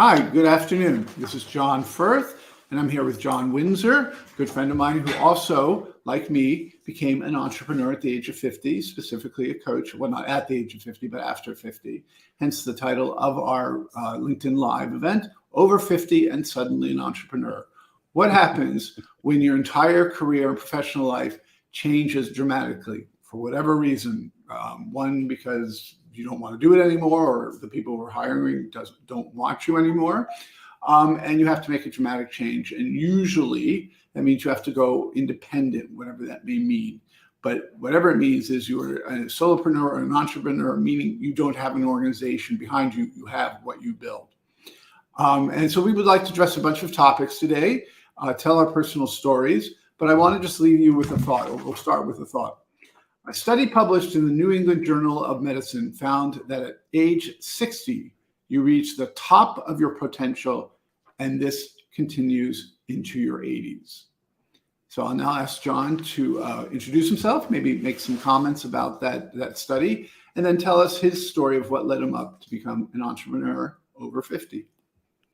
Hi, good afternoon. This is John Firth, and I'm here with John Windsor, a good friend of mine who also, like me, became an entrepreneur at the age of 50, specifically a coach. Well, not at the age of 50, but after 50. Hence the title of our LinkedIn Live event, Over 50 and Suddenly an Entrepreneur. What happens when your entire career and professional life changes dramatically for whatever reason? One, because you don't want to do it anymore, or the people who are hiring don't want you anymore. And you have to make a dramatic change. And usually that means you have to go independent, whatever that may mean. But whatever it means is you're a solopreneur or an entrepreneur, meaning you don't have an organization behind you. You have what you build. And so we would like to address a bunch of topics today, tell our personal stories, but I want to just leave you with a thought. We'll start with a thought. A study published in the New England Journal of Medicine found that at age 60, you reach the top of your potential, and this continues into your 80s. So I'll now ask John to introduce himself, maybe make some comments about that study, and then tell us his story of what led him up to become an entrepreneur over 50.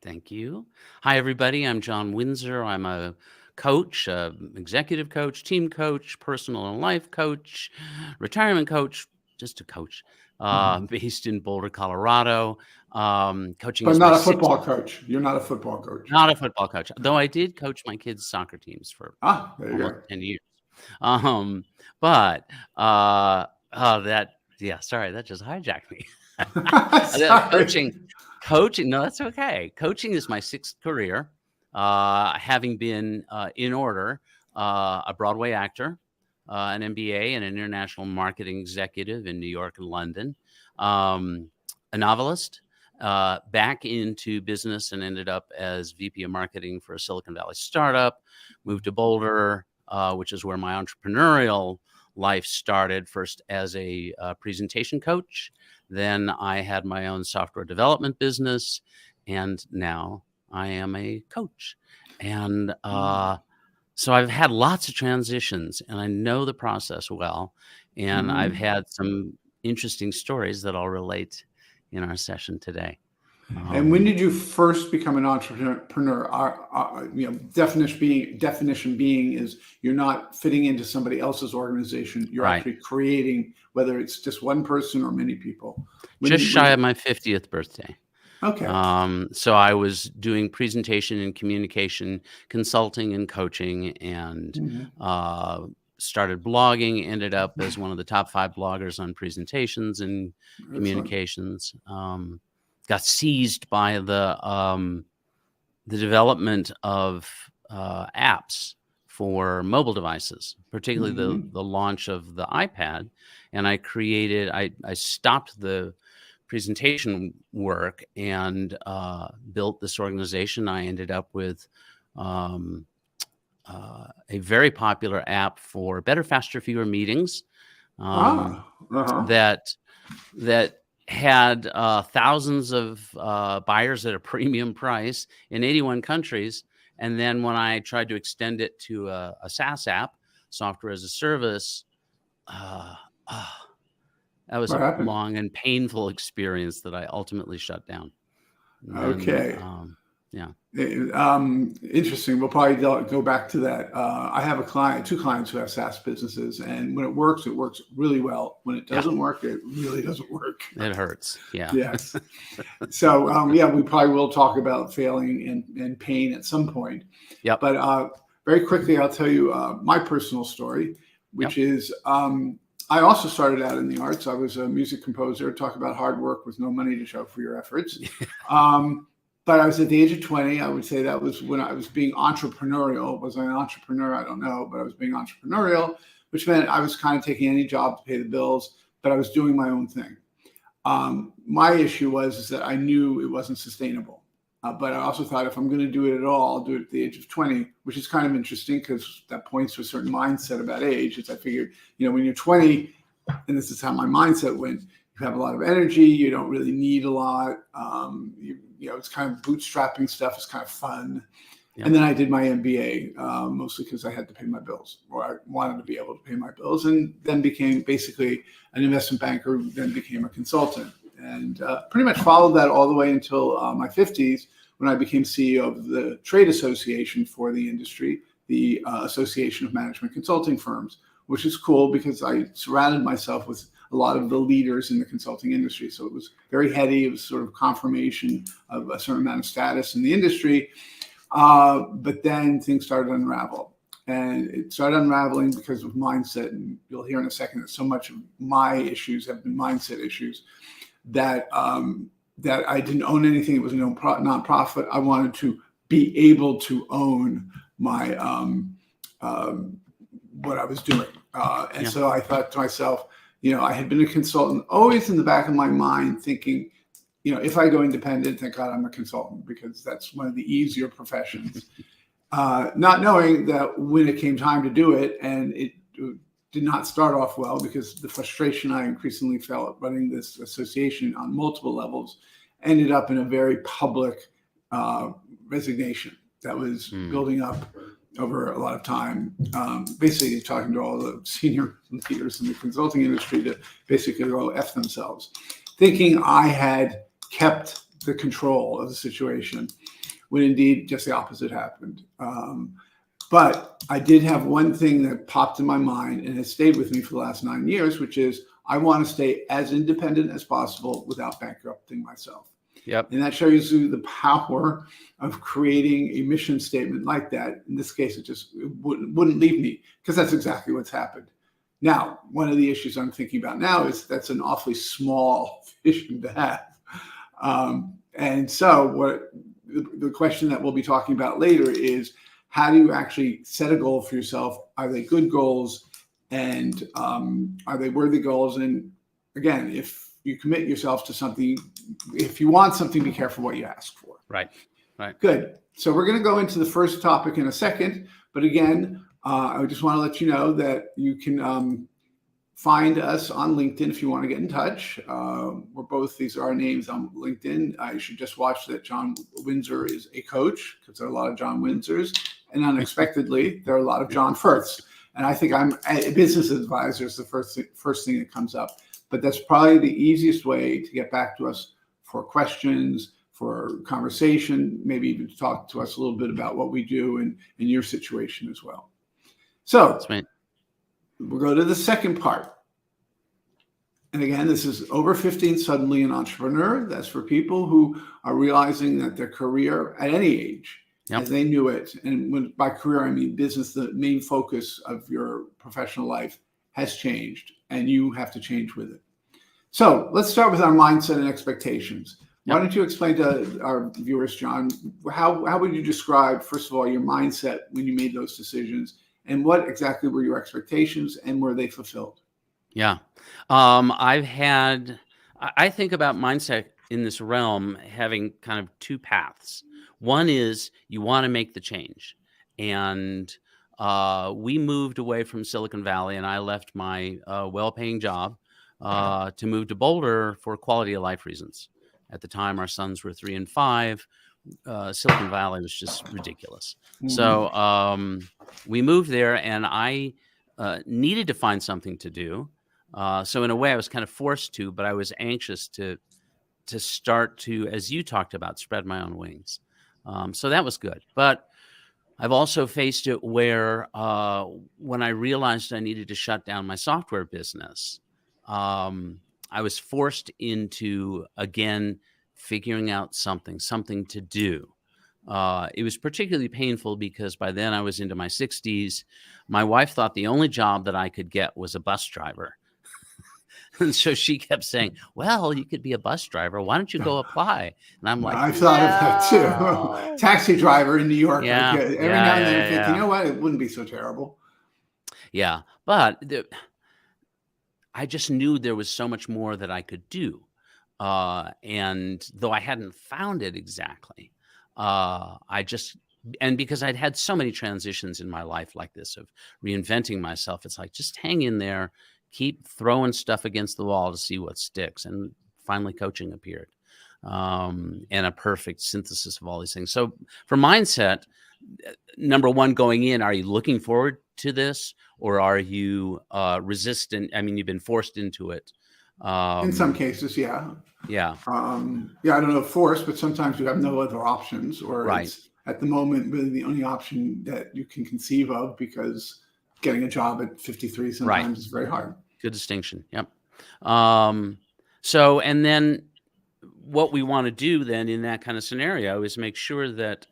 Thank you. Hi, everybody. I'm John Windsor. I'm a coach, executive coach, team coach, personal and life coach, retirement coach, just a coach, based in Boulder, Colorado. Coaching But is not my a football coach. You're not a football coach. Not a football coach, though I did coach my kids' soccer teams for There you almost go. 10 years. But sorry, that just hijacked me. Coaching, no, that's okay. Coaching is my sixth career, having been in order a Broadway actor, an MBA, and an international marketing executive in New York and London, a novelist, back into business and ended up as VP of marketing for a Silicon Valley startup, moved to Boulder, which is where my entrepreneurial life started, first as a presentation coach. Then I had my own software development business, and now I am a coach. And so I've had lots of transitions, and I know the process well. And I've had some interesting stories that I'll relate in our session today. And when did you first become an entrepreneur? Definition being is you're not fitting into somebody else's organization. You're actually creating, whether it's just one person or many people. Just shy of my 50th birthday. Okay. So I was doing presentation and communication, consulting and coaching, and started blogging, ended up as one of the top 5 bloggers on presentations and communications. Got seized by the development of apps for mobile devices, particularly the launch of the iPad. And I stopped the presentation work and built this organization. I ended up with a very popular app for better, faster, fewer meetings that had thousands of buyers at a premium price in 81 countries. And then when I tried to extend it to a SaaS app, software as a service, that was a long and painful experience that I ultimately shut down. Okay. Interesting. We'll probably go back to that. I have two clients who have SaaS businesses, and when it works really well. When it doesn't work, it really doesn't work. It hurts. Yeah. Yes. So, we probably will talk about failing and pain at some point. Yep. But very quickly, I'll tell you my personal story, which is I also started out in the arts. I was a music composer. Talk about hard work with no money to show for your efforts. But I was at the age of 20. I would say that was when I was being entrepreneurial. Was I an entrepreneur? I don't know, but I was being entrepreneurial, which meant I was kind of taking any job to pay the bills, but I was doing my own thing. My issue is that I knew it wasn't sustainable. But I also thought if I'm going to do it at all, I'll do it at the age of 20, which is kind of interesting because that points to a certain mindset about age. As I figured, when you're 20, and this is how my mindset went, you have a lot of energy. You don't really need a lot. It's kind of bootstrapping stuff. It's kind of fun. Yep. And then I did my MBA, mostly because I had to pay my bills, or I wanted to be able to pay my bills, and then became basically an investment banker, then became a consultant. and pretty much followed that all the way until my 50s, when I became CEO of the trade association for the industry, the Association of Management Consulting Firms, which is cool because I surrounded myself with a lot of the leaders in the consulting industry. So it was very heady. It was sort of confirmation of a certain amount of status in the industry. But then things started to unravel. And it started unraveling because of mindset. And you'll hear in a second that so much of my issues have been mindset issues, that that I didn't own anything. It was a nonprofit. I wanted to be able to own my what I was doing. And so I thought to myself, I had been a consultant, always in the back of my mind thinking, if I go independent, thank God I'm a consultant, because that's one of the easier professions. Not knowing that when it came time to do it, and it did not start off well, because the frustration I increasingly felt running this association on multiple levels ended up in a very public resignation that was building up over a lot of time, basically talking to all the senior leaders in the consulting industry to basically go F themselves, thinking I had kept the control of the situation, when indeed just the opposite happened. But I did have one thing that popped in my mind and has stayed with me for the last 9 years, which is I want to stay as independent as possible without bankrupting myself. Yep. And that shows you the power of creating a mission statement like that. In this case, it wouldn't leave me, because that's exactly what's happened. Now, one of the issues I'm thinking about now is that's an awfully small vision to have. And so the question that we'll be talking about later is, how do you actually set a goal for yourself? Are they good goals? And are they worthy goals? And again, if you commit yourself to something, if you want something, be careful what you ask for. Right. Good. So we're going to go into the first topic in a second. But again, I just want to let you know that you can find us on LinkedIn if you want to get in touch. These are our names on LinkedIn. You should just watch that John Windsor is a coach, because there are a lot of John Windsors. And unexpectedly, there are a lot of John Firths. And I think I'm a business advisor is the first thing that comes up. But that's probably the easiest way to get back to us for questions, for conversation, maybe even to talk to us a little bit about what we do and in your situation as well. So we'll go to the second part. And again, this is over 15, suddenly an entrepreneur. That's for people who are realizing that their career at any age, as they knew it, and by career I mean business, the main focus of your professional life has changed, and you have to change with it. So let's start with our mindset and expectations. Why don't you explain to our viewers, John, how would you describe, first of all, your mindset when you made those decisions, and what exactly were your expectations, and were they fulfilled? Yeah. I think about mindset in this realm having kind of two paths. One is you want to make the change. And we moved away from Silicon Valley, and I left my well-paying job to move to Boulder for quality of life reasons. At the time, our sons were 3 and 5. Silicon Valley was just ridiculous. So we moved there, and I needed to find something to do. So in a way, I was kind of forced to, but I was anxious to start to, as you talked about, spread my own wings. So that was good. But I've also faced it where when I realized I needed to shut down my software business, I was forced into, again, figuring out something to do. It was particularly painful because by then I was into my 60s. My wife thought the only job that I could get was a bus driver. And so she kept saying, well, you could be a bus driver. Why don't you go apply? And I'm like, I thought of that too. Taxi driver in New York. Every now and then I think, you know what? It wouldn't be so terrible. Yeah. But I just knew there was so much more that I could do. And though I hadn't found it exactly, and because I'd had so many transitions in my life like this of reinventing myself, it's like, just hang in there, keep throwing stuff against the wall to see what sticks. And finally coaching appeared, and a perfect synthesis of all these things. So for mindset, number one, going in, are you looking forward to this, or are you resistant? I mean, you've been forced into it. In some cases, yeah. Yeah, Yeah, I don't know force, but sometimes you have no other options, or right, it's at the moment really the only option that you can conceive of, because getting a job at 53 right. sometimes is very hard. Good distinction. Yep. Um, so, and then what we want to do then in that kind of scenario is make sure that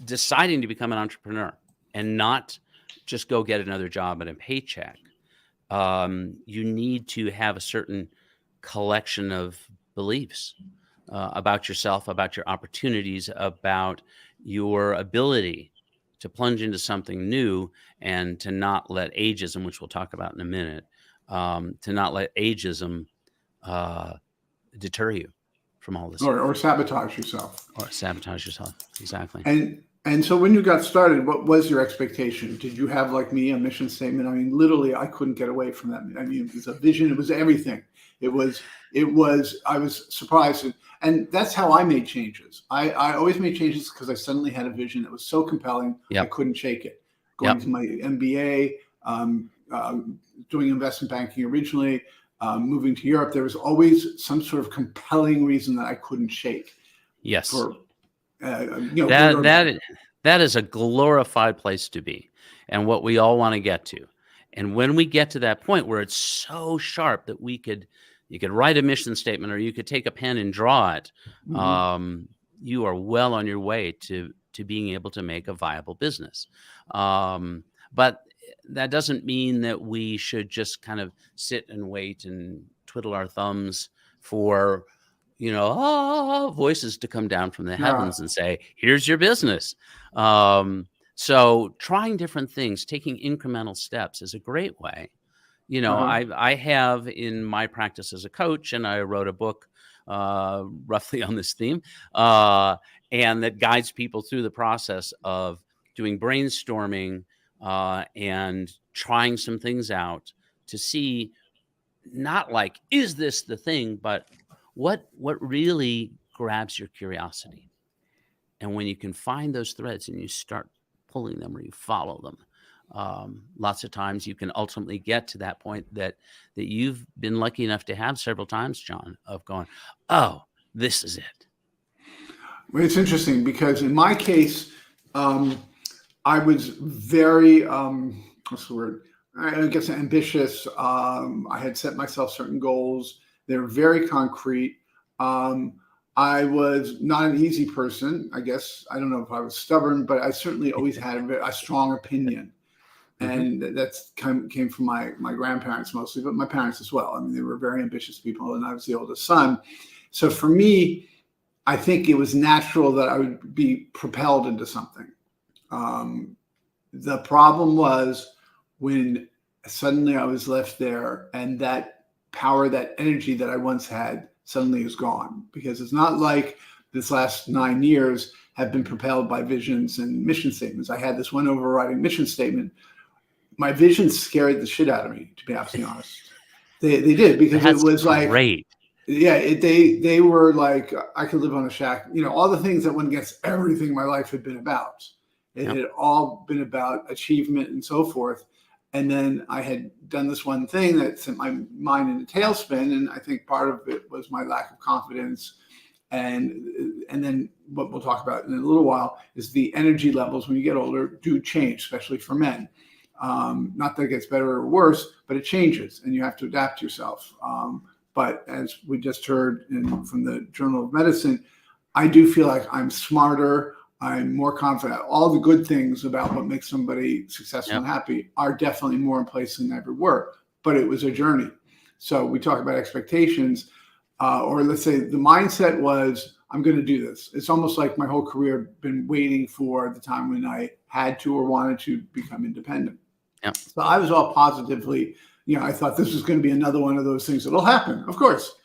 deciding to become an entrepreneur and not just go get another job and a paycheck, you need to have a certain collection of beliefs about yourself, about your opportunities, about your ability to plunge into something new and to not let ageism, which we'll talk about in a minute, to not let ageism uh, deter you from all this Or sabotage yourself. or sabotage yourself. Exactly. And so when you got started, what was your expectation? Did you have, like me, a mission statement? I mean, literally, I couldn't get away from that. I mean, it was a vision. It was everything. I was surprised. And that's how I made changes. I always made changes because I suddenly had a vision that was so compelling, I Yep. couldn't shake it. Going Yep. to my MBA, doing investment banking originally, moving to Europe, there was always some sort of compelling reason that I couldn't shake Yes. for, good or bad. That is a glorified place to be, and what we all want to get to. And when we get to that point where it's so sharp that you could write a mission statement, or you could take a pen and draw it, Mhm. you are well on your way to being able to make a viable business. But that doesn't mean that we should just kind of sit and wait and twiddle our thumbs for voices to come down from the Yeah. heavens and say, here's your business. So trying different things, taking incremental steps is a great way. Uh-huh. I have in my practice as a coach, and I wrote a book roughly on this theme, and that guides people through the process of doing brainstorming and trying some things out to see, not like, is this the thing, but what really grabs your curiosity. And when you can find those threads and you start pulling them, or you follow them, lots of times you can ultimately get to that point that you've been lucky enough to have several times, John, of going, oh, this is it. Well, it's interesting because in my case, I was very, what's the word? I guess ambitious. I had set myself certain goals. They were very concrete. I was not an easy person. I guess, I don't know if I was stubborn, but I certainly always had a strong opinion. And that's came from my grandparents mostly, but my parents as well. I mean, they were very ambitious people, and I was the oldest son. So for me, I think it was natural that I would be propelled into something. The problem was when suddenly I was left there, and that power, that energy that I once had suddenly is gone, because it's not like this last 9 years have been propelled by visions and mission statements. I had this one overriding mission statement. My visions scared the shit out of me, to be absolutely honest. They did, because That's it was like, great. yeah, they were like, I could live on a shack, all the things that went against everything my life had been about. It had all been about achievement and so forth. And then I had done this one thing that sent my mind in a tailspin. And I think part of it was my lack of confidence. And then what we'll talk about in a little while is the energy levels when you get older do change, especially for men. Not that it gets better or worse, but it changes, and you have to adapt yourself. But as we just heard from the Journal of Medicine, I do feel like I'm smarter. I'm more confident. All the good things about what makes somebody successful and happy are definitely more in place than they ever were. But it was a journey. So we talk about expectations, or let's say the mindset was, I'm going to do this. It's almost like my whole career had been waiting for the time when I had to or wanted to become independent. Yep. So I was all positively, I thought this was going to be another one of those things that'll happen, of course.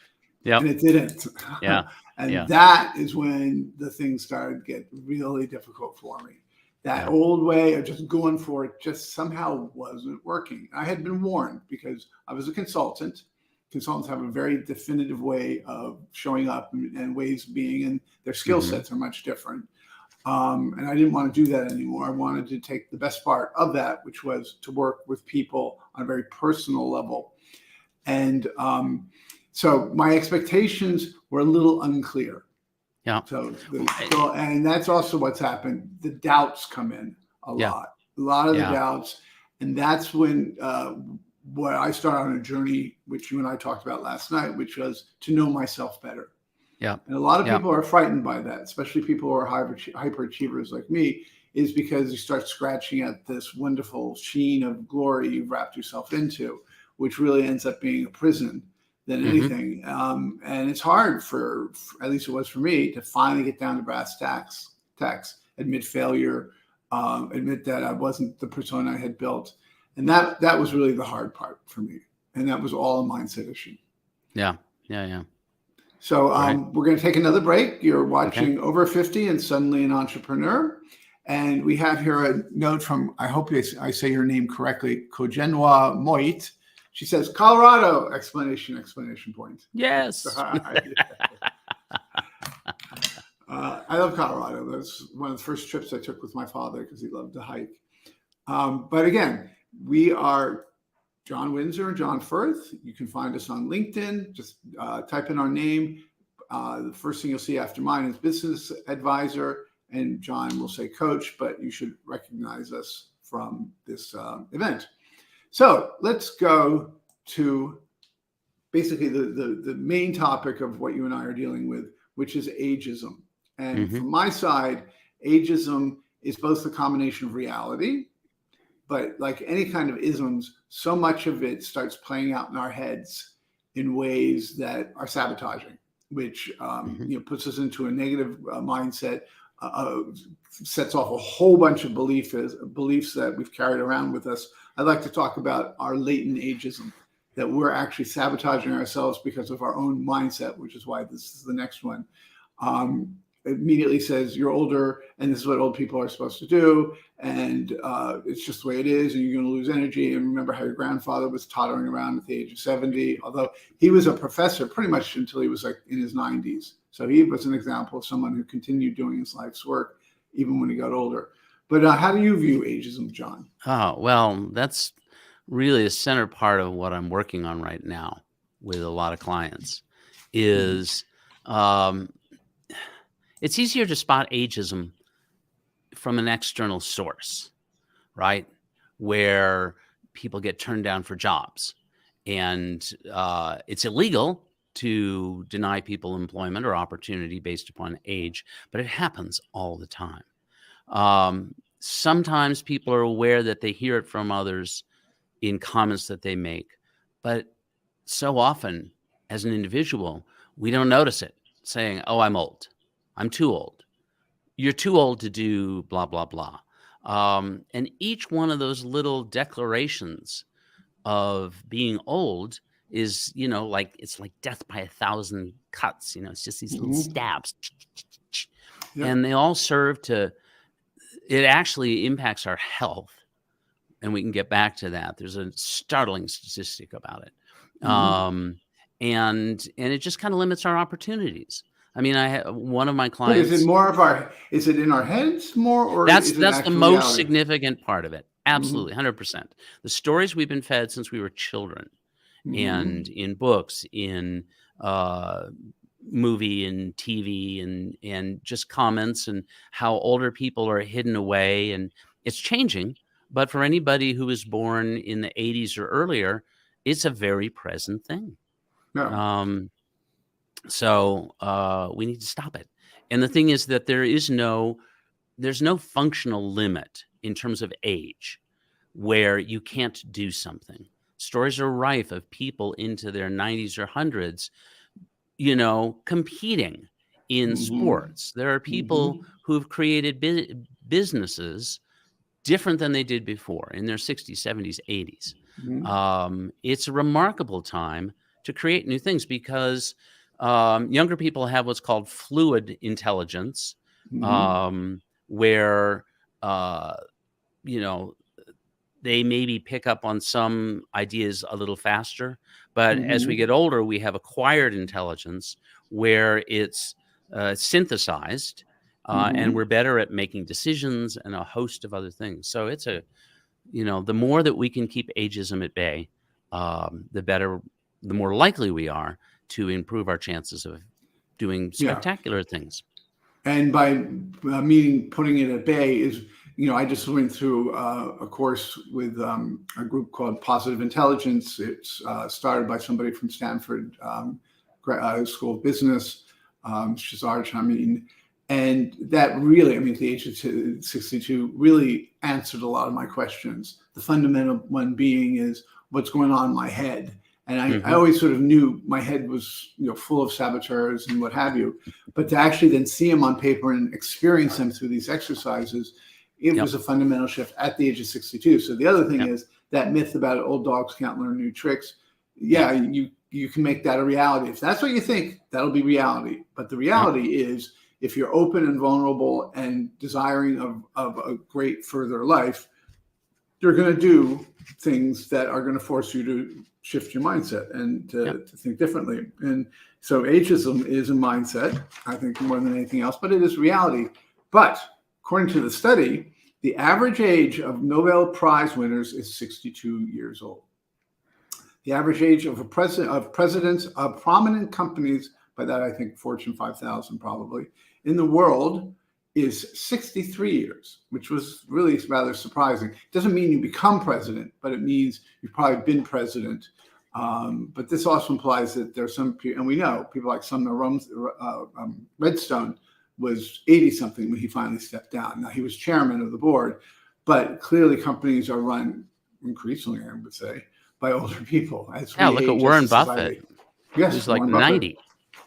Yep. And it didn't. Yeah. And that is when the things started to get really difficult for me. That old way of just going for it just somehow wasn't working. I had been warned because I was a consultant. Consultants have a very definitive way of showing up and ways of being, and their skill sets are much different. And I didn't want to do that anymore. I wanted to take the best part of that, which was to work with people on a very personal level. And so my expectations were a little unclear. Yeah. So, and that's also what's happened. The doubts come in a lot of the doubts. And that's when I started on a journey, which you and I talked about last night, which was to know myself better. Yeah. And a lot of people are frightened by that, especially people who are hyperachievers like me, is because you start scratching at this wonderful sheen of glory you've wrapped yourself into, which really ends up being a prison than anything. And it's hard for, at least it was for me, to finally get down to brass tacks, admit failure, admit that I wasn't the persona I had built. And that was really the hard part for me. And that was all a mindset issue. Yeah. So we're going to take another break. You're watching Over 50 and Suddenly an Entrepreneur. And we have here a note from, I hope I say your name correctly, Kojenwa Moit. She says, Colorado, exclamation point. Yes. I love Colorado. That's one of the first trips I took with my father because he loved to hike. But again, we are John Windsor and John Firth. You can find us on LinkedIn. Just type in our name. The first thing you'll see after mine is business advisor, and John will say coach, but you should recognize us from this event. So let's go to basically the main topic of what you and I are dealing with, which is ageism. And from my side, ageism is both a combination of reality, but like any kind of isms, so much of it starts playing out in our heads in ways that are sabotaging, which puts us into a negative mindset, sets off a whole bunch of beliefs that we've carried around with us. I'd like to talk about our latent ageism, that we're actually sabotaging ourselves because of our own mindset, which is why this is the next one. It immediately says you're older and this is what old people are supposed to do. And it's just the way it is. And you're going to lose energy. And remember how your grandfather was tottering around at the age of 70, although he was a professor pretty much until he was like in his 90s. So he was an example of someone who continued doing his life's work, even when he got older. But how do you view ageism, John? Oh, well, that's really the center part of what I'm working on right now with a lot of clients is it's easier to spot ageism from an external source, right? Where people get turned down for jobs. And it's illegal to deny people employment or opportunity based upon age, but it happens all the time. Sometimes people are aware that they hear it from others in comments that they make, but so often as an individual, we don't notice it, saying, oh, I'm old. I'm too old. You're too old to do blah, blah, blah. And each one of those little declarations of being old is, like it's like death by 1,000 cuts. It's just these little stabs. And they all serve to, it actually impacts our health. And we can get back to that. There's a startling statistic about it. And it just kind of limits our opportunities. I mean, one of my clients. Is it in our heads more, or that's the most reality? Significant part of it? Absolutely, 100%. The stories we've been fed since we were children, and in books, in movie and TV, and just comments, and how older people are hidden away, and it's changing. But for anybody who was born in the 80s or earlier, it's a very present thing. Yeah. So we need to stop it. And the thing is that there's no functional limit in terms of age where you can't do something. Stories are rife of people into their 90s or 100s, competing in sports. There are people who have created businesses different than they did before in their 60s, 70s, 80s. It's a remarkable time to create new things because younger people have what's called fluid intelligence, where, they maybe pick up on some ideas a little faster. But as we get older, we have acquired intelligence where it's synthesized, and we're better at making decisions and a host of other things. So it's the more that we can keep ageism at bay, the better the more likely we are to improve our chances of doing Yeah. spectacular things. And by meaning putting it at bay is, I just went through a course with a group called Positive Intelligence. It's started by somebody from Stanford School of Business, Shazar Chamin. And that really, at the age of 62, really answered a lot of my questions. The fundamental one being is what's going on in my head. And I always sort of knew my head was, full of saboteurs and what have you. But to actually then see them on paper and experience them through these exercises, it was a fundamental shift at the age of 62. So the other thing is that myth about old dogs can't learn new tricks. Yeah, you can make that a reality. If that's what you think, that'll be reality. But the reality is, if you're open and vulnerable and desiring of a great further life, you're going to do things that are going to force you to shift your mindset and to think differently. And so ageism is a mindset, I think, more than anything else, but it is reality. But according to the study, the average age of Nobel Prize winners is 62 years old. The average age of presidents of prominent companies, by that I think Fortune 5000 probably, in the world is 63 years, which was really rather surprising. It doesn't mean you become president, but it means you've probably been president. But this also implies that there's some people, and we know people like Sumner Redstone was 80-something when he finally stepped down. Now, he was chairman of the board, but clearly companies are run increasingly, I would say, by older people. Look at Warren Buffett. Yes, he's like 90.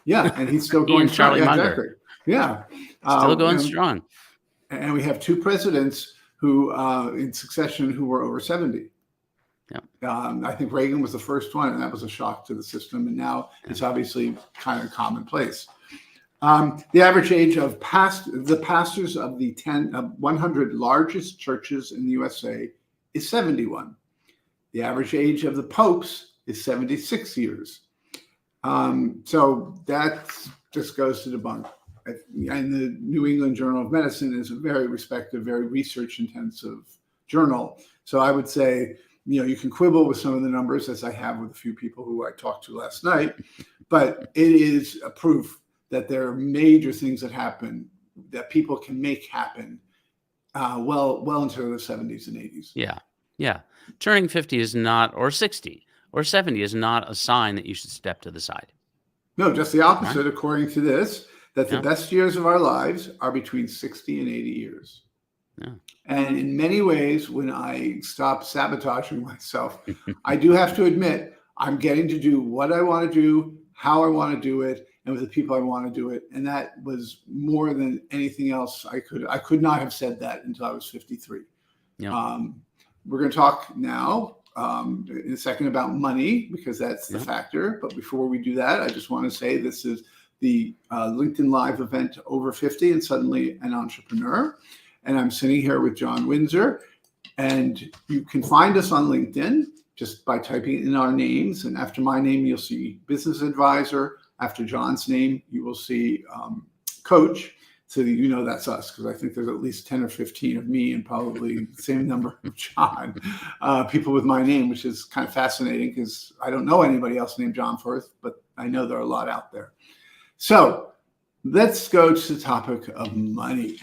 Yeah, and he's still going Charlie strong. Munger. Exactly. Yeah. Still going strong. And we have two presidents who, in succession, who were over 70. Yeah. I think Reagan was the first one, and that was a shock to the system. And now it's obviously kind of commonplace. The average age of the pastors of the 100 largest churches in the USA is 71. The average age of the popes is 76 years. So that just goes to debunk. And the New England Journal of Medicine is a very respected, very research-intensive journal. So I would say, you can quibble with some of the numbers, as I have with a few people who I talked to last night, but it is a proof that there are major things that happen that people can make happen well into their 70s and 80s. Yeah. Turning 50 is not, or 60 or 70 is not a sign that you should step to the side. No, just the opposite, according to this, that the best years of our lives are between 60 and 80 years. Yeah. And in many ways, when I stop sabotaging myself, I do have to admit, I'm getting to do what I want to do, how I want to do it, and with the people I want to do it. And that was more than anything else. I could not have said that until I was 53. Yeah. We're going to talk now in a second about money, because that's the factor. But before we do that, I just want to say this is the LinkedIn Live event Over 50 and Suddenly an Entrepreneur. And I'm sitting here with John Windsor. And you can find us on LinkedIn just by typing in our names. And after my name, you'll see Business Advisor. After John's name, you will see Coach. So that's us, because I think there's at least 10 or 15 of me and probably the same number of John, people with my name, which is kind of fascinating because I don't know anybody else named John Firth, but I know there are a lot out there. So let's go to the topic of money.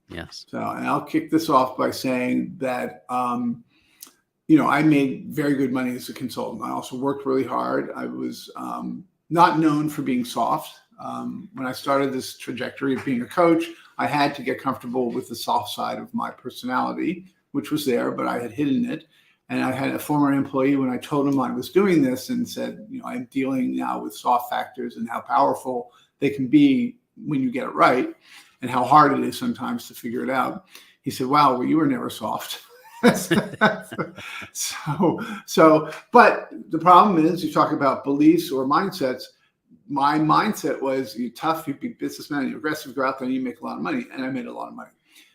Yes. So, and I'll kick this off by saying that, I made very good money as a consultant. I also worked really hard. I was not known for being soft. When I started this trajectory of being a coach, I had to get comfortable with the soft side of my personality, which was there, but I had hidden it. And I had a former employee, when I told him I was doing this and said, I'm dealing now with soft factors and how powerful they can be when you get it right and how hard it is sometimes to figure it out. He said, wow, well, you were never soft. So, but the problem is, you talk about beliefs or mindsets. My mindset was, you're tough, you're a big businessman, you're aggressive, go out there and you make a lot of money. And I made a lot of money.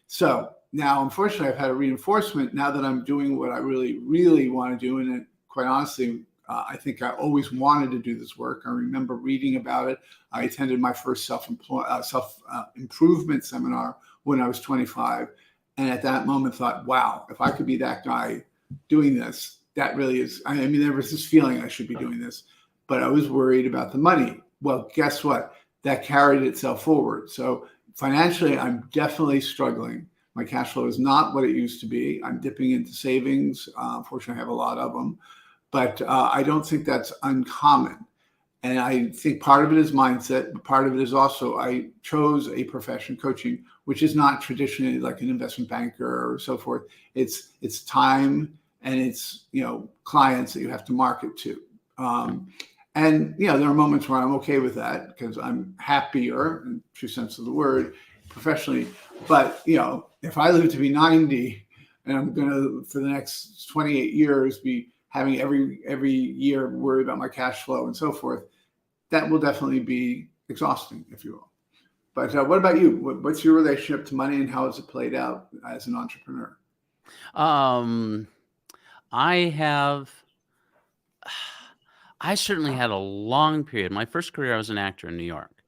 So now, unfortunately, I've had a reinforcement now that I'm doing what I really, really want to do. And quite honestly, I think I always wanted to do this work. I remember reading about it. I attended my first self-improvement seminar when I was 25. And at that moment thought, wow, if I could be that guy doing this, that really is, there was this feeling I should be doing this. but I was worried about the money. Well, guess what? That carried itself forward. So financially, I'm definitely struggling. My cash flow is not what it used to be. I'm dipping into savings. Fortunately, I have a lot of them, but I don't think that's uncommon. And I think part of it is mindset, but part of it is also I chose a profession, coaching, which is not traditionally like an investment banker or so forth. It's time and it's clients that you have to market to. And there are moments where I'm okay with that because I'm happier, in true sense of the word, professionally. But if I live to be 90 and I'm going to for the next 28 years be having every year worry about my cash flow and so forth, that will definitely be exhausting, if you will. But what about you? What's your relationship to money and how has it played out as an entrepreneur? I certainly had a long period. My first career, I was an actor in New York,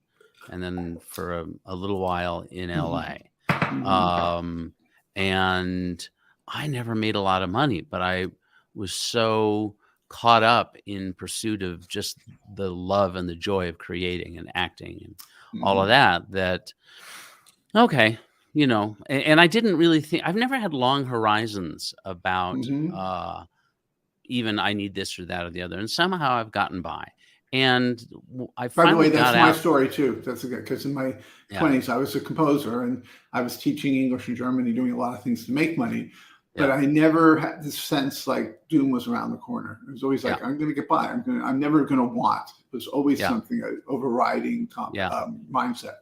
and then for a little while in LA. And I never made a lot of money, but I was so caught up in pursuit of just the love and the joy of creating and acting and all of that, okay, and I didn't really think, I've never had long horizons about even I need this or that or the other. And somehow I've gotten by. And I By the way, finally that's got my out. story too. That's good because in my 20s, I was a composer and I was teaching English in Germany, doing a lot of things to make money. But I never had this sense like doom was around the corner. It was always like, I'm going to get by. I'm never going to want. It was always something, overriding mindset.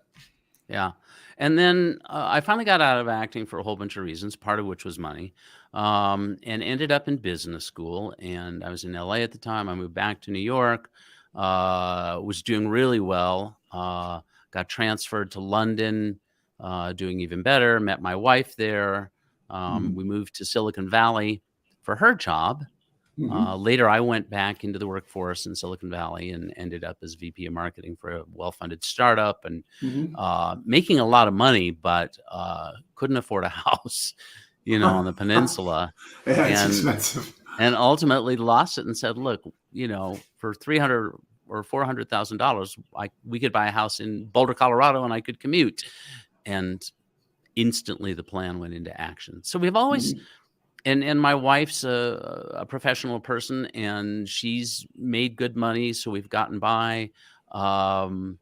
Yeah. And then I finally got out of acting for a whole bunch of reasons, part of which was money, and ended up in business school. And I was in LA at the time. I moved back to New York, was doing really well, got transferred to London, doing even better, met my wife there. We moved to Silicon Valley for her job. Later, I went back into the workforce in Silicon Valley and ended up as VP of marketing for a well-funded startup and making a lot of money, but couldn't afford a house, on the peninsula. It's expensive. And ultimately lost it and said, look, for $300,000 or $400,000, we could buy a house in Boulder, Colorado, and I could commute. And instantly the plan went into action. So we've always... And my wife's a professional person, and she's made good money, so we've gotten by. And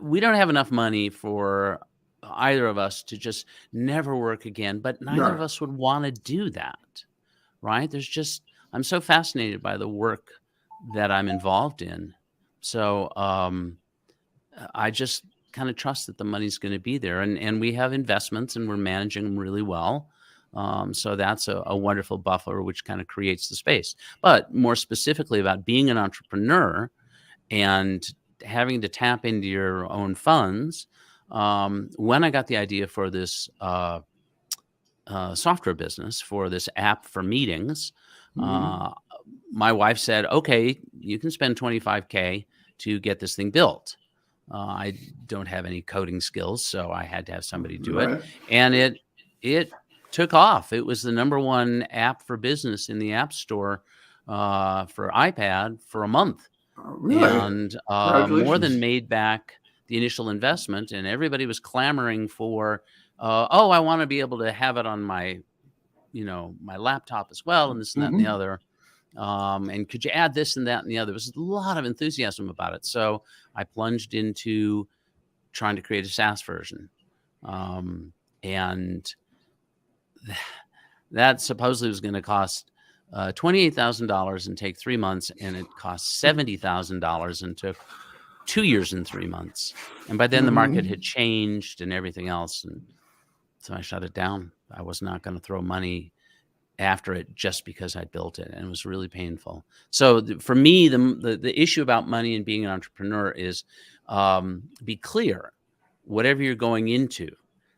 we don't have enough money for either of us to just never work again, but neither of us would want to do that, right? I'm so fascinated by the work that I'm involved in. So I just kind of trust that the money's going to be there, and we have investments and we're managing them really well. So that's a wonderful buffer, which kind of creates the space. But more specifically about being an entrepreneur and having to tap into your own funds. When I got the idea for this software business, for this app for meetings, my wife said, okay, you can spend $25,000 to get this thing built. I don't have any coding skills, so I had to have somebody do it. And it took off. It was the #1 app for business in the App Store for iPad for a month. And more than made back the initial investment. And everybody was clamoring for, I want to be able to have it on my, my laptop as well, and this and that and the other. And could you add this and that and the other? There was a lot of enthusiasm about it. So I plunged into trying to create a SaaS version. And that supposedly was going to cost $28,000 and take 3 months. And it cost $70,000 and took 2 years and 3 months. And by then the market had changed and everything else. And so I shut it down. I was not going to throw money after it just because I built it, and it was really painful. So for me, the issue about money and being an entrepreneur is be clear, whatever you're going into,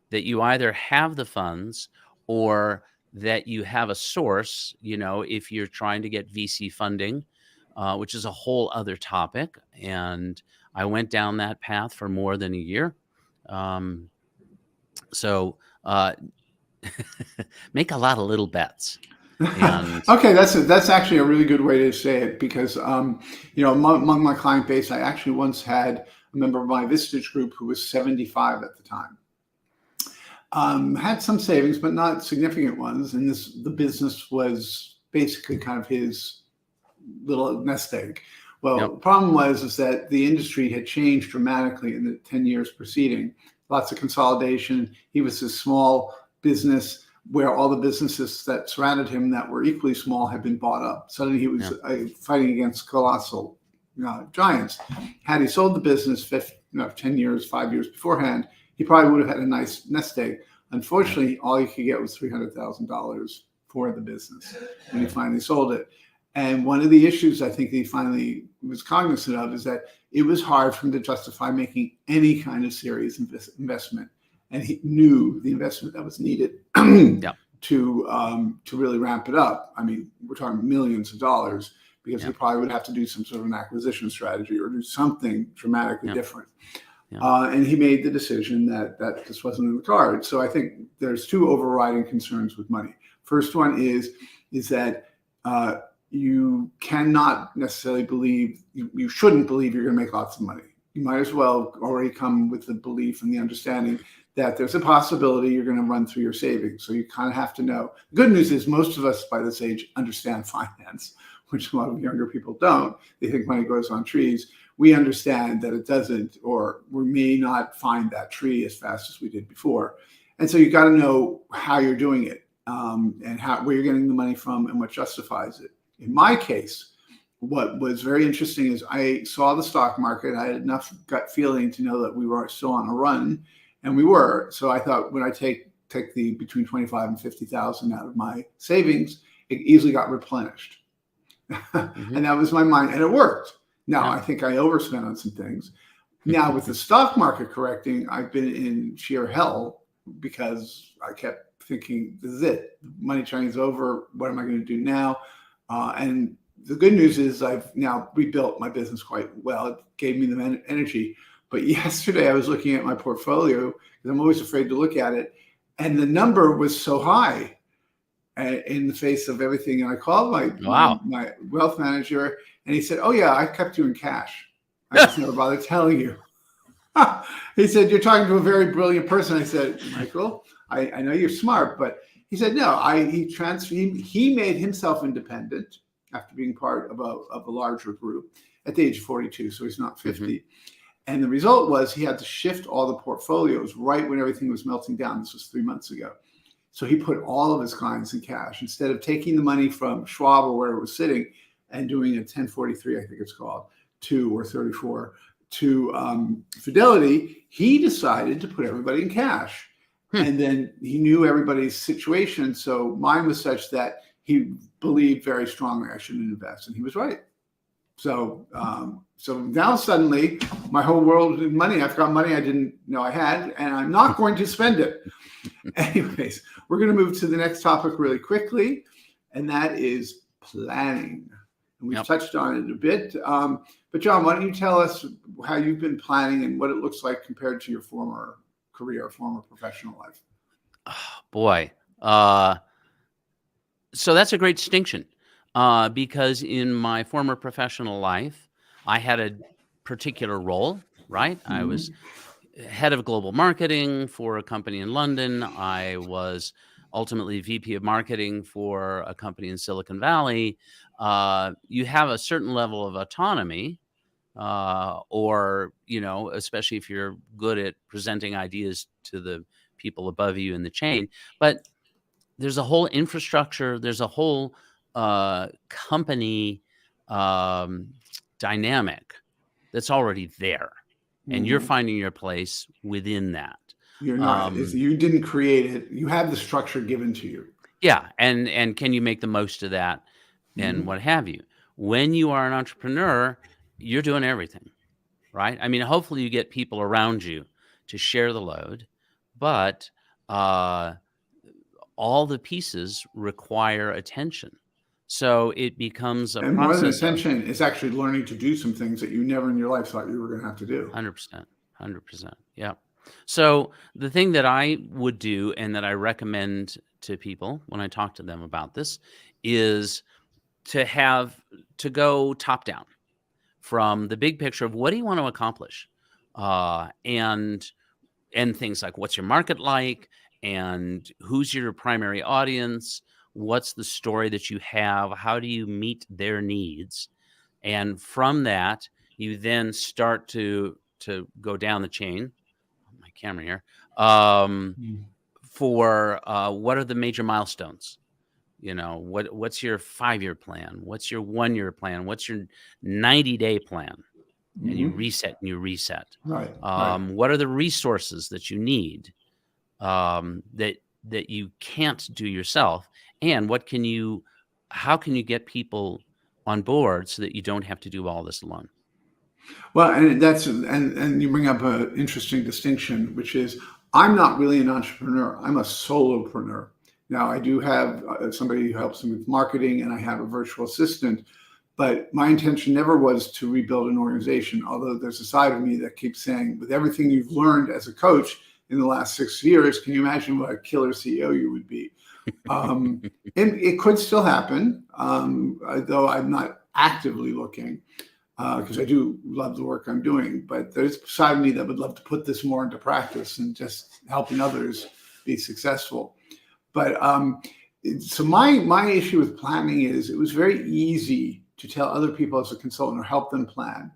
that you either have the funds or that you have a source, if you're trying to get VC funding, which is a whole other topic. And I went down that path for more than a year. So make a lot of little bets. And Okay, that's actually a really good way to say it because among my client base, I actually once had a member of my Vistage group who was 75 at the time. Had some savings, but not significant ones, and the business was basically kind of his little nest egg. Well, yep, the problem was that the industry had changed dramatically in the 10 years preceding. Lots of consolidation. He was a small business where all the businesses that surrounded him that were equally small had been bought up. Suddenly he was fighting against colossal giants. Had he sold the business 10 years, 5 years beforehand, he probably would have had a nice nest egg. Unfortunately, all he could get was $300,000 for the business when he finally sold it. And one of the issues I think he finally was cognizant of is that it was hard for him to justify making any kind of serious investment. And he knew the investment that was needed to really ramp it up. I mean, we're talking millions of dollars because he probably would have to do some sort of an acquisition strategy or do something dramatically different. And he made the decision that this wasn't in the cards. So I think there's two overriding concerns with money. First one is that you cannot necessarily believe, you shouldn't believe you're going to make lots of money. You might as well already come with the belief and the understanding that there's a possibility you're going to run through your savings. So you kind of have to know. The good news is most of us by this age understand finance, which a lot of younger people don't. They think money grows on trees. We understand that it doesn't, or we may not find that tree as fast as we did before. And so you got to know how you're doing it and where you're getting the money from and what justifies it. In my case, what was very interesting is I saw the stock market. I had enough gut feeling to know that we were still on a run, and we were. So I thought when I take the between 25 and 50,000 out of my savings, it easily got replenished. And that was my mind, and it worked. Now, I think I overspent on some things. Now, with the stock market correcting, I've been in sheer hell because I kept thinking, this is it. Money train's over. What am I going to do now? And the good news is I've now rebuilt my business quite well. It gave me the energy. But yesterday I was looking at my portfolio because I'm always afraid to look at it. And the number was so high in the face of everything. And I called my wealth manager and he said, oh yeah, I kept you in cash. I just never bothered telling you. He said, you're talking to a very brilliant person. I said, Michael, I know you're smart, but he said, no, he made himself independent after being part of a larger group at the age of 42. So he's not 50. And the result was he had to shift all the portfolios right when everything was melting down. This was 3 months ago. So he put all of his clients in cash instead of taking the money from Schwab or where it was sitting and doing a 1043, I think it's called, or 34 to Fidelity. He decided to put everybody in cash. And then he knew everybody's situation. So mine was such that he believed very strongly I shouldn't invest. And he was right. So now suddenly my whole world is money. I've got money I didn't know I had, and I'm not going to spend it. Anyways, we're going to move to the next topic really quickly, and that is planning. And we've touched on it a bit. But John, why don't you tell us how you've been planning and what it looks like compared to your former career, former professional life? Oh, boy. So that's a great distinction because in my former professional life, I had a particular role, right? I was head of global marketing for a company in London. I was ultimately VP of marketing for a company in Silicon Valley. You have a certain level of autonomy, or, especially if you're good at presenting ideas to the people above you in the chain. But there's a whole infrastructure, there's a whole company dynamic that's already there. And you're finding your place within that. You're not. You didn't create it. You have the structure given to you. Yeah. And can you make the most of that and what have you? When you are an entrepreneur, you're doing everything, right? I mean, hopefully you get people around you to share the load, but all the pieces require attention. So it becomes a process. And more than attention is actually learning to do some things that you never in your life thought you were going to have to do. 100%. Yeah. So the thing that I would do and that I recommend to people when I talk to them about this is to go top down from the big picture of what do you want to accomplish, and things like what's your market like, and who's your primary audience, what's the story that you have, how do you meet their needs, and from that you then start to go down the chain. My camera here. For what are the major milestones? What's your 5-year plan? What's your 1-year plan? What's your 90-day plan? And you reset and you reset. Right. What are the resources that you need, that you can't do yourself? And how can you get people on board so that you don't have to do all this alone? Well, and and you bring up an interesting distinction, which is I'm not really an entrepreneur. I'm a solopreneur. Now, I do have somebody who helps me with marketing, and I have a virtual assistant. But my intention never was to rebuild an organization, although there's a side of me that keeps saying, with everything you've learned as a coach in the last 6 years, can you imagine what a killer CEO you would be? And it could still happen, though I'm not actively looking, because I do love the work I'm doing. But there's a side of me that would love to put this more into practice and just helping others be successful. But so my issue with planning is it was very easy to tell other people as a consultant or help them plan.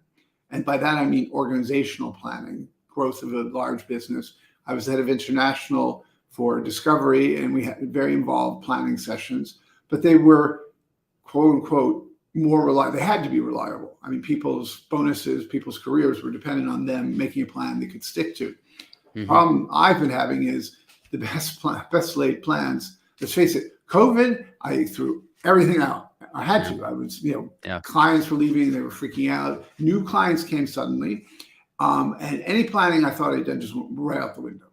And by that, I mean organizational planning, growth of a large business. I was head of international for Discovery, and we had very involved planning sessions, but they were, quote unquote, more reliable. They had to be reliable. I mean, people's bonuses, people's careers were dependent on them making a plan they could stick to. Mm-hmm. Problem I've been having is the best laid plans. Let's face it, COVID, I threw everything out. I had to. I was, clients were leaving, they were freaking out. New clients came suddenly. And any planning I thought I'd done just went right out the window.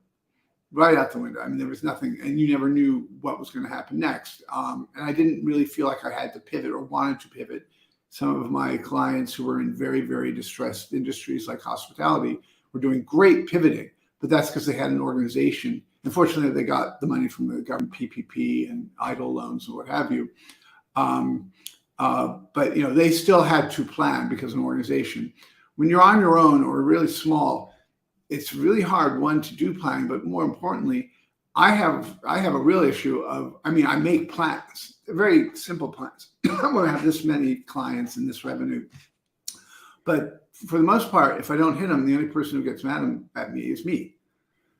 Right out the window. I mean, there was nothing, and you never knew what was going to happen next. And I didn't really feel like I had to pivot or wanted to pivot. Some of my clients who were in very, very distressed industries like hospitality were doing great pivoting, but that's because they had an organization. Unfortunately, they got the money from the government PPP and idle loans and what have you. But they still had to plan because of an organization. When you're on your own or really small, it's really hard, one, to do planning, but more importantly, I have a real issue of, I make plans, very simple plans. I'm going to have this many clients and this revenue. But for the most part, if I don't hit them, the only person who gets mad at me is me.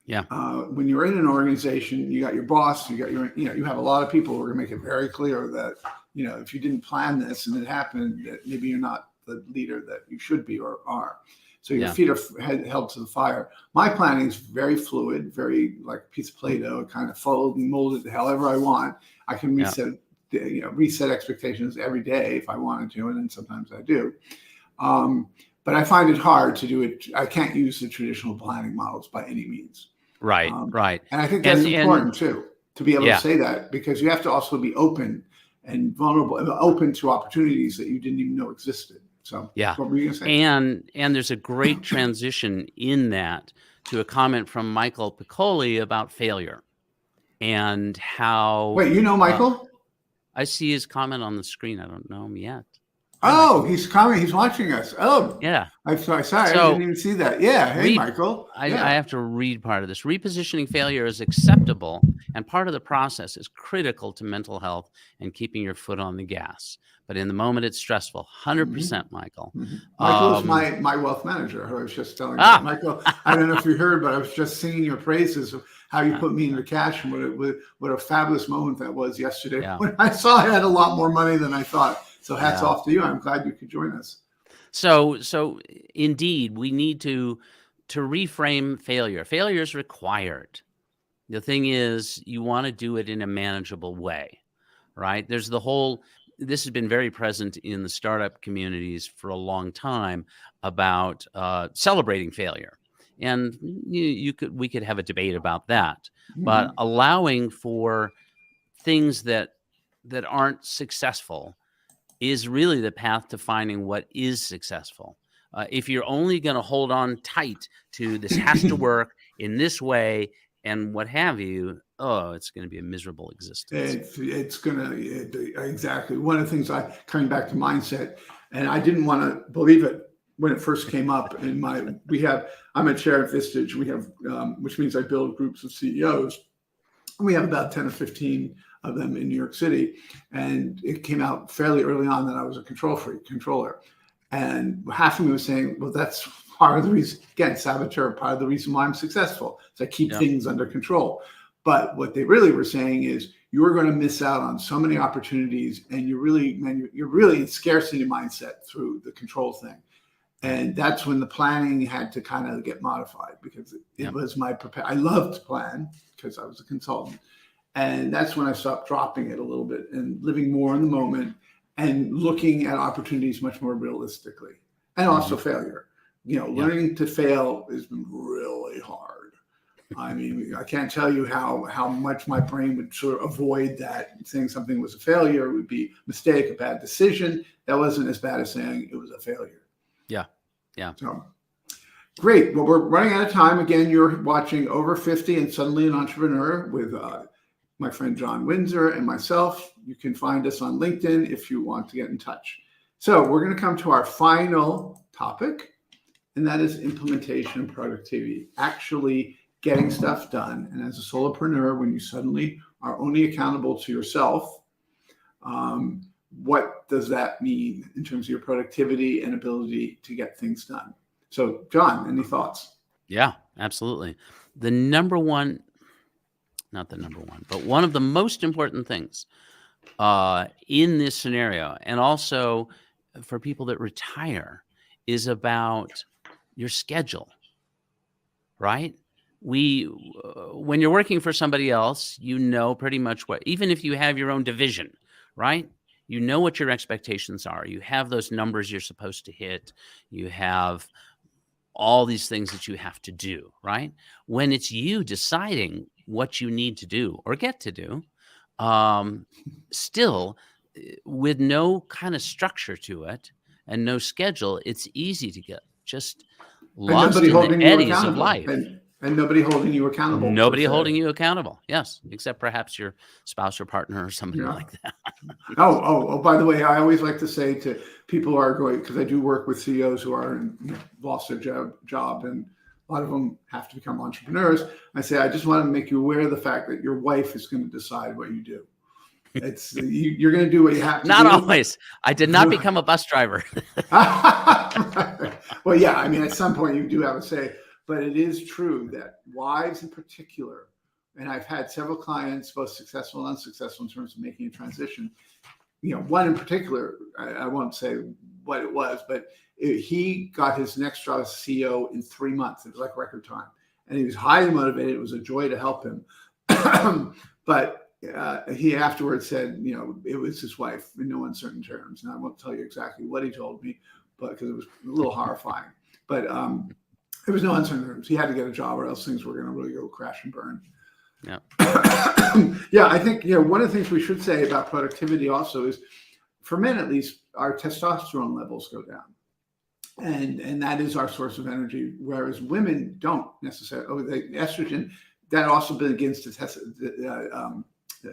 Yeah. When you're in an organization, you got your boss, you got you have a lot of people who are going to make it very clear that, if you didn't plan this and it happened, that maybe you're not the leader that you should be or are. So your feet are held to the fire. My planning is very fluid, very like a piece of Play-Doh, kind of fold and mold it however I want. I can reset expectations every day if I wanted to, and then sometimes I do. But I find it hard to do it. I can't use the traditional planning models by any means. Right, right. And I think that's important too, to be able to say that, because you have to also be open and vulnerable and open to opportunities that you didn't even know existed. So what were you going to say? And there's a great transition in that to a comment from Michael Piccoli about failure and how. Wait, Michael? I see his comment on the screen. I don't know him yet. Oh, he's commenting. He's watching us. Oh, yeah. I'm sorry. I didn't even see that. Yeah. Hey, Michael. I have to read part of this. Repositioning failure is acceptable, and part of the process is critical to mental health and keeping your foot on the gas. But in the moment, it's stressful. 100%, Michael. Mm-hmm. Michael is my wealth manager, who I was just telling you. Michael, I don't know if you heard, but I was just singing your praises of how you put me into cash, and what a fabulous moment that was yesterday when I saw I had a lot more money than I thought. So hats off to you. I'm glad you could join us. So indeed, we need to reframe failure. Failure is required. The thing is, you want to do it in a manageable way, right? This has been very present in the startup communities for a long time about celebrating failure. And we could have a debate about that, but allowing for things that aren't successful is really the path to finding what is successful. If you're only going to hold on tight to this has to work in this way, and what have you, oh, it's going to be a miserable existence. It's gonna exactly one of the things coming back to mindset, and I didn't want to believe it when it first came up. I'm a chair at Vistage. We have, which means I build groups of CEOs. We have about 10 or 15 of them in New York City, and it came out fairly early on that I was a controller, and half of me was saying, well, that's part of the reason, again, saboteur, part of the reason why I'm successful. So I keep things under control. But what they really were saying is you're going to miss out on so many opportunities, and you're really in scarcity mindset through the control thing. And that's when the planning had to kind of get modified, because it was I loved to plan because I was a consultant. And that's when I stopped dropping it a little bit and living more in the moment and looking at opportunities much more realistically, and also failure. Learning to fail has been really hard. I mean, I can't tell you how much my brain would sort of avoid that. Saying something was a failure would be a mistake, a bad decision. That wasn't as bad as saying it was a failure. Yeah. So great. Well, we're running out of time. Again, you're watching Over 50 and Suddenly an Entrepreneur with my friend John Windsor and myself. You can find us on LinkedIn if you want to get in touch. So we're going to come to our final topic, and that is implementation and productivity, actually getting stuff done. And as a solopreneur, when you suddenly are only accountable to yourself, what does that mean in terms of your productivity and ability to get things done? So, John, any thoughts? Yeah, absolutely. Not the number one, but one of the most important things in this scenario, and also for people that retire, is about your schedule, right? When you're working for somebody else, pretty much even if you have your own division, right? You know what your expectations are. You have those numbers you're supposed to hit. You have all these things that you have to do, right? When it's you deciding what you need to do or get to do, still with no kind of structure to it and no schedule, it's easy to get just lost in the eddies of life. And nobody holding you accountable. Nobody holding you accountable. Yes, except perhaps your spouse or partner or somebody like that. By the way, I always like to say to people who are going, because I do work with CEOs who are lost their job, and a lot of them have to become entrepreneurs. I say, I just want to make you aware of the fact that your wife is going to decide what you do. It's you're going to do what you have to do. Not always. I did not become a bus driver. Well, yeah, I mean, at some point you do have a say. But it is true that wives in particular, and I've had several clients, both successful and unsuccessful in terms of making a transition. One in particular, I won't say what it was, but he got his next job as CEO in 3 months. It was like record time. And he was highly motivated. It was a joy to help him. But he afterwards said, it was his wife in no uncertain terms. And I won't tell you exactly what he told me, but because it was a little horrifying. But there was no uncertain terms. He had to get a job, or else things were going to really go crash and burn. Yeah. Yeah, I think one of the things we should say about productivity also is, for men at least, our testosterone levels go down, and that is our source of energy. Whereas women don't necessarily. The estrogen that also begins to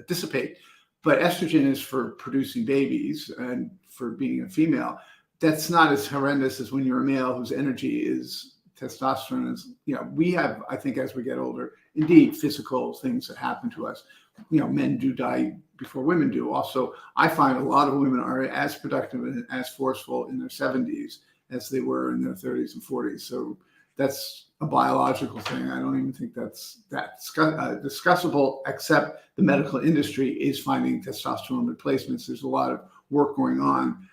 dissipate, but estrogen is for producing babies and for being a female. That's not as horrendous as when you're a male whose energy is. Testosterone is, we have, I think, as we get older, indeed, physical things that happen to us. Men do die before women do. Also, I find a lot of women are as productive and as forceful in their 70s as they were in their 30s and 40s. So that's a biological thing. I don't even think that's discussable, except the medical industry is finding testosterone replacements. There's a lot of work going on,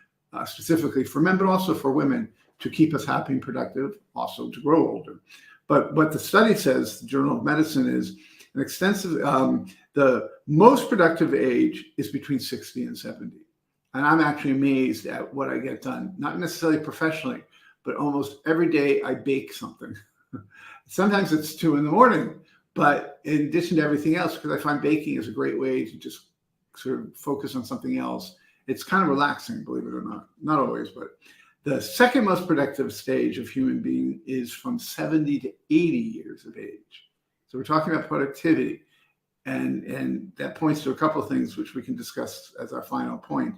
specifically for men, but also for women, to keep us happy and productive, also to grow older. But what the study says, the Journal of Medicine, is an extensive, the most productive age is between 60 and 70. And I'm actually amazed at what I get done, not necessarily professionally, but almost every day I bake something. Sometimes it's 2 a.m, but in addition to everything else, because I find baking is a great way to just sort of focus on something else. It's kind of relaxing, believe it or not. Not always, but the second most productive stage of human being is from 70 to 80 years of age. So we're talking about productivity. And that points to a couple of things which we can discuss as our final point.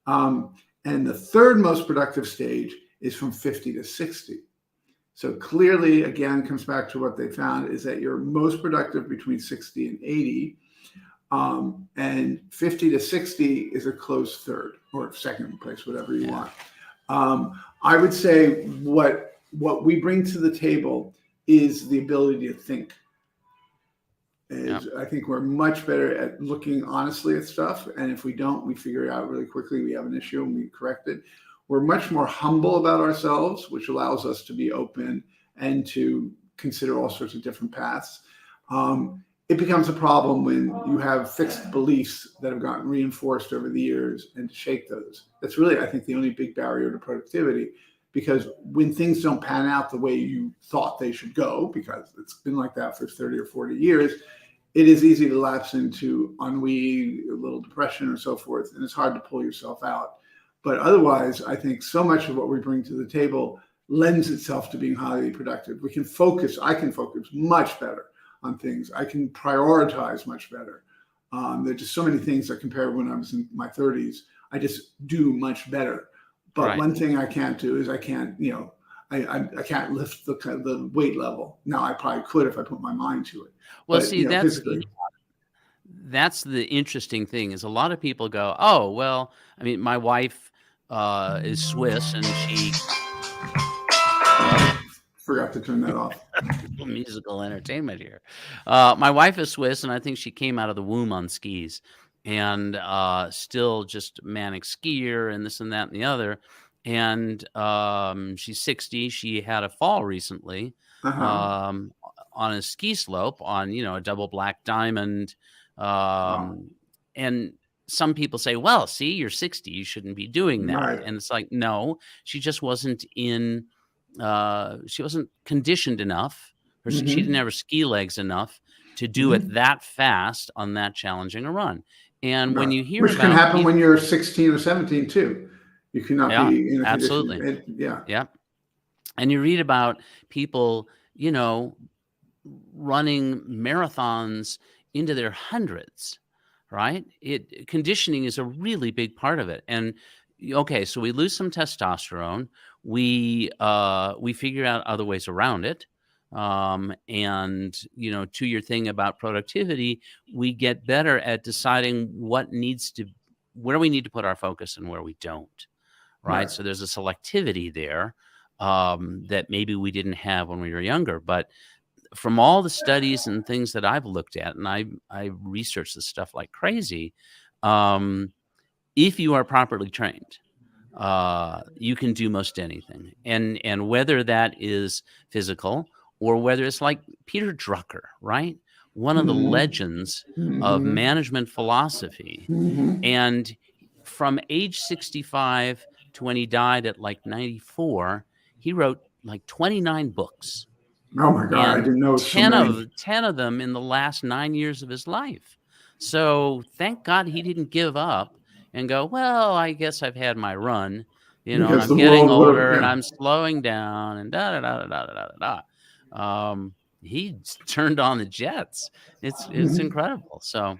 And the third most productive stage is from 50 to 60. So clearly, again, comes back to what they found is that you're most productive between 60 and 80. And 50 to 60 is a close third or second place, whatever you want. I would say what we bring to the table is the ability to think. I think we're much better at looking honestly at stuff. And if we don't, we figure it out really quickly. We have an issue and we correct it. We're much more humble about ourselves, which allows us to be open and to consider all sorts of different paths. It becomes a problem when you have fixed beliefs that have gotten reinforced over the years, and to shake those. That's really, I think, the only big barrier to productivity, because when things don't pan out the way you thought they should go, because it's been like that for 30 or 40 years, it is easy to lapse into ennui, a little depression or so forth, and it's hard to pull yourself out. But otherwise, I think so much of what we bring to the table lends itself to being highly productive. I can focus much better on things. I can prioritize much better. There's just so many things that compared when I was in my 30s, I just do much better. But one thing I can't do is I can't lift the weight level. Now I probably could if I put my mind to it. Well, but, see, that's the interesting thing is a lot of people go, oh, well, I mean, my wife is Swiss and she forgot to turn that off. Musical entertainment here. My wife is Swiss, and I think she came out of the womb on skis, and still just manic skier and this and that and the other. And she's 60. She had a fall recently on a ski slope on, a double black diamond. And some people say, well, see, you're 60. You shouldn't be doing that. Right. And it's like, no, she just wasn't she wasn't conditioned enough, or she didn't have her ski legs enough to do it that fast on that challenging a run. And when you hear which can happen when you're 16 or 17 too, you cannot be in a absolutely condition. Yeah. And you read about people, running marathons into their hundreds, right? Conditioning is a really big part of it. And okay, so we lose some testosterone. We figure out other ways around it. And, to your thing about productivity, we get better at deciding where we need to put our focus and where we don't. Right. So there's a selectivity there that maybe we didn't have when we were younger. But from all the studies and things that I've looked at, and I researched this stuff like crazy, if you are properly trained, you can do most anything. And whether that is physical or whether it's like Peter Drucker, right? One of the legends of management philosophy. And from age 65 to when he died at like 94, he wrote like 29 books. Oh my God, I didn't know 10 of them in the last 9 years of his life. So thank God he didn't give up and go, well, I guess I've had my run, and I'm getting older and I'm slowing down and da. He turned on the jets. It's incredible. So.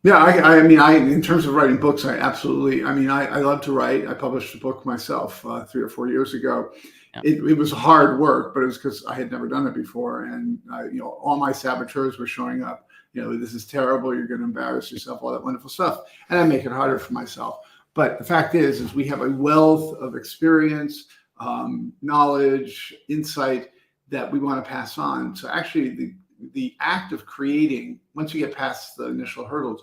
Yeah, I mean, in terms of writing books, I love to write. I published a book myself 3 or 4 years ago. Yeah. It was hard work, but it was because I had never done it before. And, all my saboteurs were showing up. This is terrible. You're going to embarrass yourself, all that wonderful stuff. And I make it harder for myself. But the fact is we have a wealth of experience, knowledge, insight that we want to pass on. So actually the act of creating, once you get past the initial hurdles,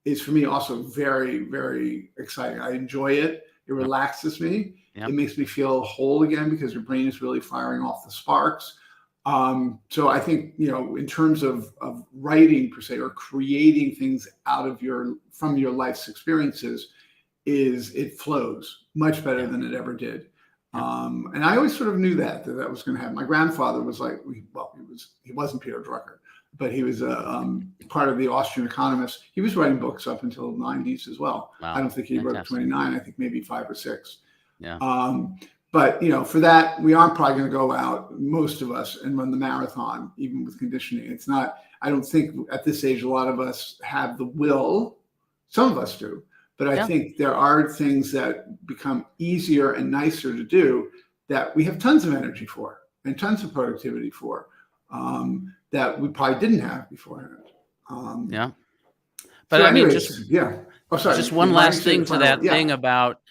is for me also very, very exciting. I enjoy it. It relaxes me. It makes me feel whole again because your brain is really firing off the sparks. So I think, in terms of writing per se, or creating things from your life's experiences, it flows much better than it ever did. And I always sort of knew that was going to happen. My grandfather was like, he wasn't Peter Drucker, but he was part of the Austrian economists. He was writing books up until the 90s as well. Wow. I don't think he wrote 29. I think maybe 5 or 6. Yeah. But, for that, we aren't probably going to go out, most of us, and run the marathon, even with conditioning. It's not, I don't think at this age, a lot of us have the will. Some of us do. But I think there are things that become easier and nicer to do that we have tons of energy for and tons of productivity for, that we probably didn't have beforehand. But so I mean, anyways, Oh, sorry. just one last thing to that thing about,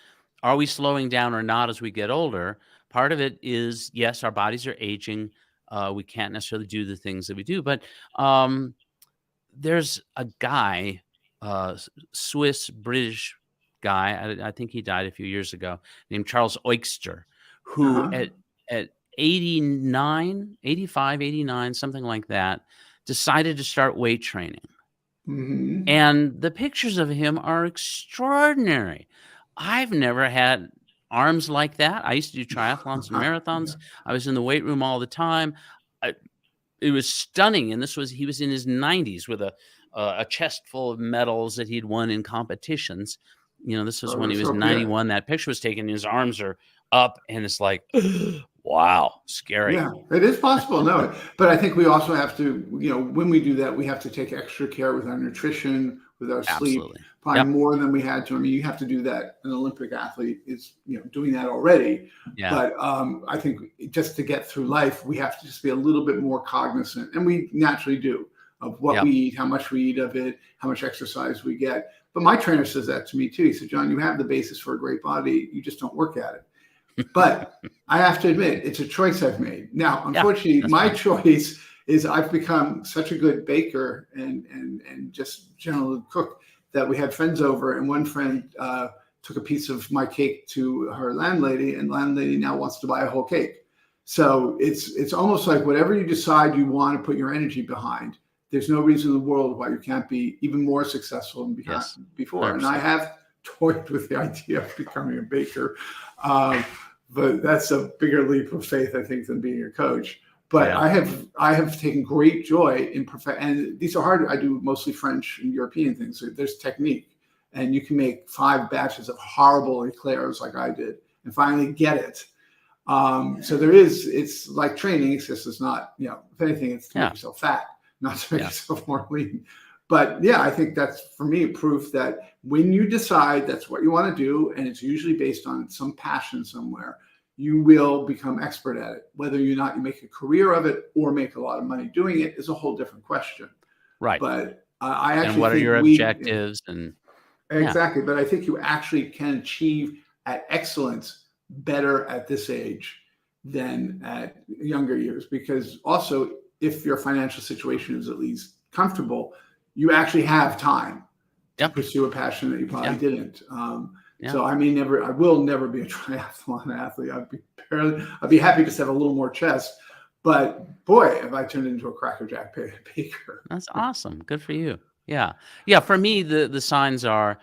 are we slowing down or not as we get older? Part of it is, yes, our bodies are aging. We can't necessarily do the things that we do. But there's a guy, Swiss British guy, I think he died a few years ago, named Charles Oikster, who at 89, 85, 89, something like that, decided to start weight training. Mm-hmm. And the pictures of him are extraordinary. I've never had arms like that. I used to do triathlons and marathons. I was in the weight room all the time. It was stunning. And he was in his 90s with a chest full of medals that he'd won in competitions. This was when he was 91. That picture was taken. His arms are up, and it's like, wow, scary. Yeah, it is possible. No, but I think we also have to, when we do that, we have to take extra care with our nutrition, with our sleep, probably more than we had to. I mean, you have to do that. An Olympic athlete is, doing that already. Yeah. But I think just to get through life, we have to just be a little bit more cognizant, and we naturally do, of what we eat, how much we eat of it, how much exercise we get. But my trainer says that to me too. He said, John, you have the basis for a great body. You just don't work at it. But I have to admit, it's a choice I've made. Now, unfortunately, my choice is I've become such a good baker and just general cook that we had friends over, and one friend took a piece of my cake to her landlady, and landlady now wants to buy a whole cake. So it's almost like whatever you decide you want to put your energy behind, there's no reason in the world why you can't be even more successful than before. 100%. And I have toyed with the idea of becoming a baker. But that's a bigger leap of faith, I think, than being a coach. But I have taken great joy in and these are hard. I do mostly French and European things. So there's technique, and you can make 5 batches of horrible eclairs like I did, and finally get it. So it's like training. It's not, if anything, it's to make yourself fat, not to make yourself more lean. But I think that's, for me, proof that when you decide that's what you want to do, and it's usually based on some passion somewhere, you will become expert at it. Whether or not you make a career of it or make a lot of money doing it is a whole different question. Right. But I actually and what are your objectives? Exactly. But I think you actually can achieve at excellence better at this age than at younger years, because also, if your financial situation is at least comfortable, you actually have time to pursue a passion that you probably didn't. So I will never be a triathlon athlete. I'd be happy to just have a little more chest, but boy, if I turned into a crackerjack baker. That's awesome. Good for you. Yeah. For me, the signs are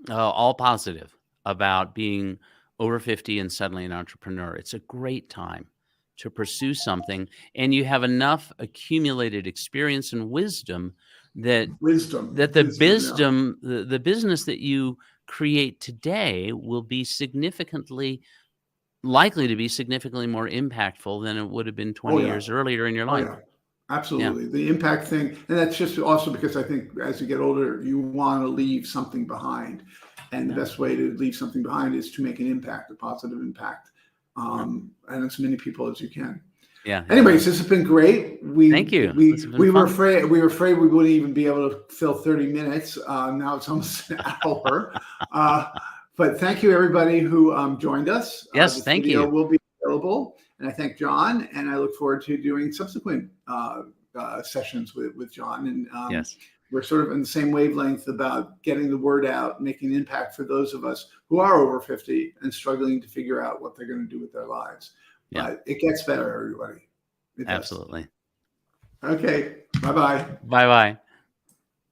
all positive about being over 50 and suddenly an entrepreneur. It's a great time to pursue something, and you have enough accumulated experience and wisdom that the business that you create today will be likely to be significantly more impactful than it would have been 20 years earlier in your life. Yeah. Absolutely. The impact thing. And that's just also because I think as you get older, you want to leave something behind. And the best way to leave something behind is to make an impact, a positive impact. And as many people as you can. Yeah. Anyways, this has been great. Thank you. We were afraid we wouldn't even be able to fill 30 minutes. Now it's almost an hour. But thank you, everybody who joined us. Yes, thank you. This video will be available. And I thank John, and I look forward to doing subsequent sessions with John. And we're sort of in the same wavelength about getting the word out, making an impact for those of us who are over 50 and struggling to figure out what they're going to do with their lives. But it gets better, everybody. Absolutely. Okay. Bye-bye. Bye-bye.